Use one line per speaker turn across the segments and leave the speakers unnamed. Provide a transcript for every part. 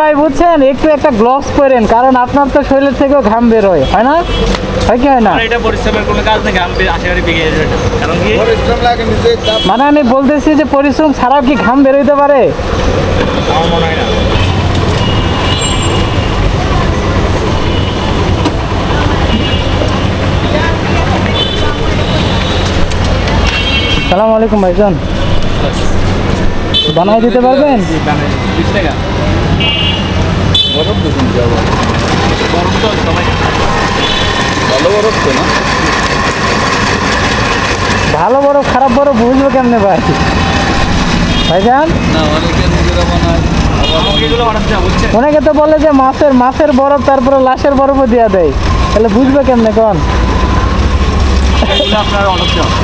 ভাই বুঝছেন, একটু একটা গ্লোভস পরেন, কারণ আপনার তো শরীর থেকেও ঘাম বের হয় না? হয় কি হয় না?
এটা পরিশ্রমের কোনো কাজ না, ঘাম আশাকরি বেরিয়ে যাবে। কারণ কি
পরিশ্রম লাগে নিজে।
মানে আমি বলতেছি যে পরিশ্রম ছাড়াও কি ঘাম বের হইতে পারে?
আমার মনে হয় না।
সালাম আলাইকুম ভাইজান, বানাই দিতে পারবেন?
20 টাকা
বরফ দুজন যাবো,
বরফ তো সবাই
ভালো বরফ তো না।
ভালো বরফ খারাপ বরফ বুঝবো কেমনে ভাই? ভাইজান
না, অনেকে নিজেরা বানায়,
আমাকে এগুলো বানাতে হবে, বুঝছেন?
অনেকে তো বলে যে মাছের বরফ, তারপরে লাশের বরফও দিয়া দেয়, তাহলে বুঝবে কেমনে কোন?
এগুলো আপনার অর্ডার দিতে হবে।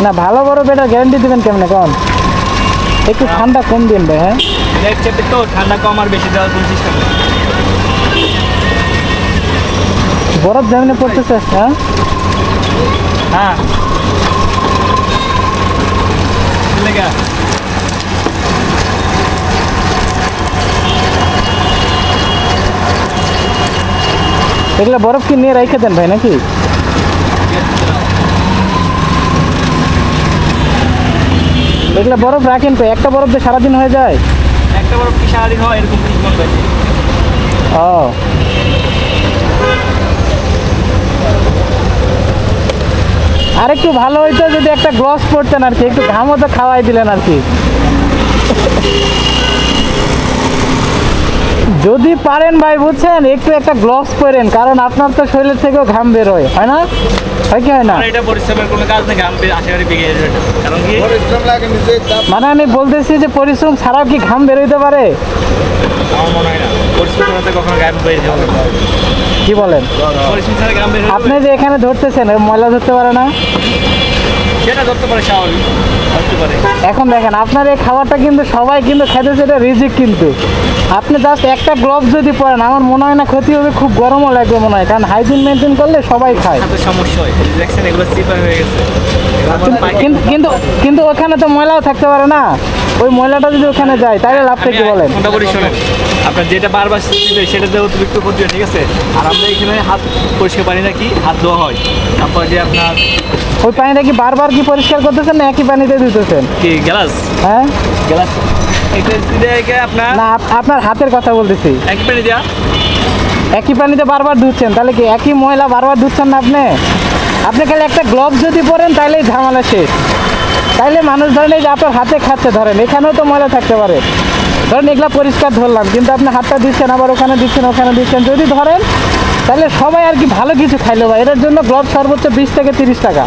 না ভালো বরফ এটা গ্যারান্টি দিবেন কেমনে কোন? একটু ঠান্ডা কম দিন ভাই। হ্যাঁ
লাইট চেপে তো ঠান্ডা কম আর বেশি দেওয়ার কোনো চেষ্টা করি।
বরফ যেমনি পড়তেছে। হ্যাঁ
হ্যাঁ লেগা
এগুলো বরফ কি নিয়ে রেখে দেন ভাই নাকি? এগুলো বরফ রাখেন তো, একটা বরফ দিয়ে সারাদিন হয়ে যায়?
একটা বরফ কি সারাদিন হয় এরকম কিছু মনে হয়?
ও আর একটু ভালো হইতো যদি একটা গ্লাস পড়তেন আর কি, একটু ঘামও তো খাওয়াই দিলেন আর কি। যদি পারেন ভাই বুঝছেন, একটু একটা গ্লাভস পরেন, কারণ আপনার তো শরীর থেকেও ঘাম বের হয় না? হয় কি হয় না?
এটা পরিশ্রমের কোনো কাজ না, ঘাম আশাকরি বেরিয়ে যাবে। কারণ কি
পরিশ্রম লাগে নিজে।
মানে আমি বলতেছি যে পরিশ্রম ছাড়াও কি ঘাম বের হইতে পারে?
আমার মনে হয় না। পরিশ্রম ছাড়া কখনো ঘাম বেরিয়ে যাবে?
কি বলেন?
পরিশ্রম ছাড়া ঘাম বের
আপনি
হবে
যে এখানে ধরতেছেন, ওই ময়লা ধরতে পারে না?
সেটা ধরতে পারে, স্বাভাবিক ধরতে পারে।
এখন দেখেন আপনার এই খাবারটা কিন্তু সবাই কিন্তু খাইতেছে, এটা রিজিক কিন্তু। আপনি জাস্ট একটা গ্লোভস যদি পরেন, আমার মনে হয় না ক্ষতি হবে, খুব গরমও লাগবে মনে হয়, কারণ হাইজিন মেনটেন করলে সবাই খায়।
হাতে সমস্যা হয়, দেখছেন এগুলো সিপার হয়ে গেছে।
কিন্তু কিন্তু ওখানে তো ময়লাও থাকতে পারে না, ওই ময়লাটা যদি ওখানে যায় তাহলে লাভটা কি বলেন?
কোনটা বলি শোনেন, আপনার যেটা বারবার দিবে সেটাতে অতিরিক্ত ক্ষতি হয়, ঠিক আছে? আর আমরা এখানে হাত পরিষ্কার পানি রাখি, হাত ধোয়া হয়। তারপর যে আপনার
ওই পানিটা কি বারবার কি পরিষ্কার করতেছেন না একই পানিতে দিতেছেন?
কি গ্লাস
হ্যাঁ
গ্লাস এটা দিয়ে আপনার
না, আপনার হাতের কথা বলতেছি।
এক পানি দেওয়া,
একই পানিতে বারবার ধুচ্ছেন, তাহলে কি একই ময়লা বারবার ধুচ্ছেন না আপনি? আপনি খালি একটা গ্লোভস যদি পরেন তাহলেই ঝামেলা শেষ। তাইলে মানুষ ধরেন এই যে আপনার হাতে খাচ্ছে, ধরেন এখানেও তো ময়লা থাকতে পারে, ধরেন এগুলা পরিষ্কার ধরলাম, কিন্তু আপনি হাতটা দিচ্ছেন, আবার ওখানে দিচ্ছেন, ওখানে দিচ্ছেন, যদি ধরেন তাহলে সবাই আর কি ভালো কিছু খাইলো ভাই। এটার জন্য গ্লোভস সর্বোচ্চ 20 থেকে 30 টাকা,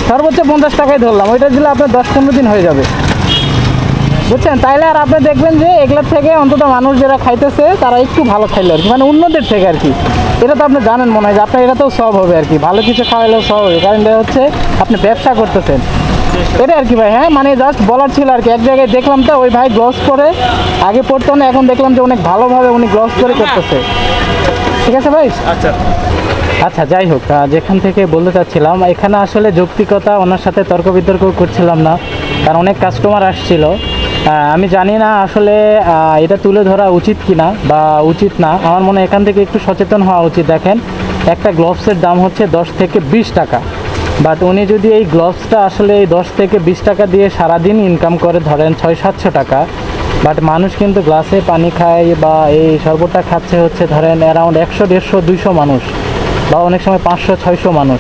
সর্বোচ্চ 50 টাকায় ধরলাম, ওইটা দিলে আপনার 10-15 দিন হয়ে যাবে, বুঝছেন? তাইলে আর আপনি দেখবেন যে এগুলোর থেকে অন্তত মানুষ যারা খাইতেছে তারা একটু ভালো খাইলো আর কি, মানে অন্যদের থেকে আর কি। এটা তো আপনি জানেন মনে হয় যে আপনার এটাতেও সব হবে আর কি, ভালো কিছু খাওয়াইলেও সব হবে, কারণ এটা হচ্ছে আপনি ব্যবসা করতেছেন, এটা আর কি ভাই। হ্যাঁ মানে জাস্ট বলার ছিল আর কি। এক জায়গায় দেখলাম তো ওই ভাই গ্লোভস পরে, আগে পড়তো না, এখন দেখলাম যে অনেক ভালোভাবে উনি গ্লোভস পরে করতেছে। ঠিক আছে ভাই,
আচ্ছা
আচ্ছা যাই হোক, যেখান থেকে বলতে চাচ্ছিলাম, এখানে আসলে যৌক্তিকতা, ওনার সাথে তর্ক বিতর্ক করছিলাম না, কারণ অনেক কাস্টমার আসছিল। আমি জানি না আসলে এটা তুলে ধরা উচিত কিনা বা উচিত না, আমার মনে হয় এখান থেকে একটু সচেতন হওয়া উচিত। দেখেন একটা গ্লোভসের দাম হচ্ছে 10 থেকে 20 টাকা, বাট উনি যদি এই গ্লোভসটা আসলে এই 10 থেকে 20 টাকা দিয়ে সারাদিন ইনকাম করে ধরেন 600-700 টাকা, বাট মানুষ কিন্তু গ্লাসে পানি খায় বা এই শরবতটা খাচ্ছে হচ্ছে ধরেন অ্যারাউন্ড 100-150-200 মানুষ, বা অনেক সময় 500-600 মানুষ।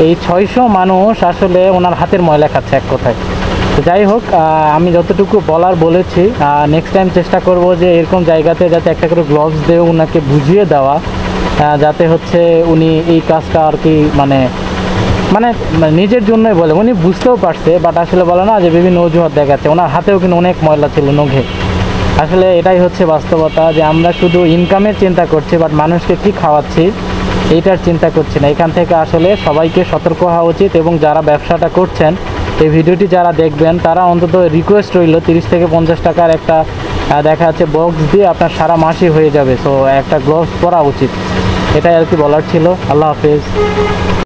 এই 600 মানুষ আসলে ওনার হাতের ময়লা খাচ্ছে এক কথায়। তো যাই হোক, আমি যতটুকু বলার বলেছি, নেক্সট টাইম চেষ্টা করব যে এরকম জায়গাতে যাতে একটা করে গ্লোভস দিয়ে ওনাকে বুঝিয়ে দেওয়া, যাতে হচ্ছে উনি এই কাজটা আর কি মানে মানে নিজের জন্যই বলে, উনি বুঝতেও পারছে, বাট আসলে বলে না যে বিভিন্ন অজুহাত দেখাচ্ছে, ওনার হাতেও কিন্তু অনেক ময়লা ছিল নখে। আসলে এটাই হচ্ছে বাস্তবতা, যে আমরা শুধু ইনকামের চিন্তা করছি, বাট মানুষকে কি খাওয়াচ্ছি এইটার চিন্তা করছি না। এখান থেকে আসলে সবাইকে সতর্ক হওয়া উচিত, এবং যারা ব্যবসাটা করছেন এই ভিডিওটি যারা দেখবেন তারা অন্তত রিকোয়েস্ট রইল 30 থেকে 50 টাকার একটা দেখা যাচ্ছে বক্স দিয়ে আপনার সারা মাসই হয়ে যাবে। সো একটা গ্লোভস পরা উচিত, এটাই আর কি বলার ছিল। আল্লাহ হাফেজ।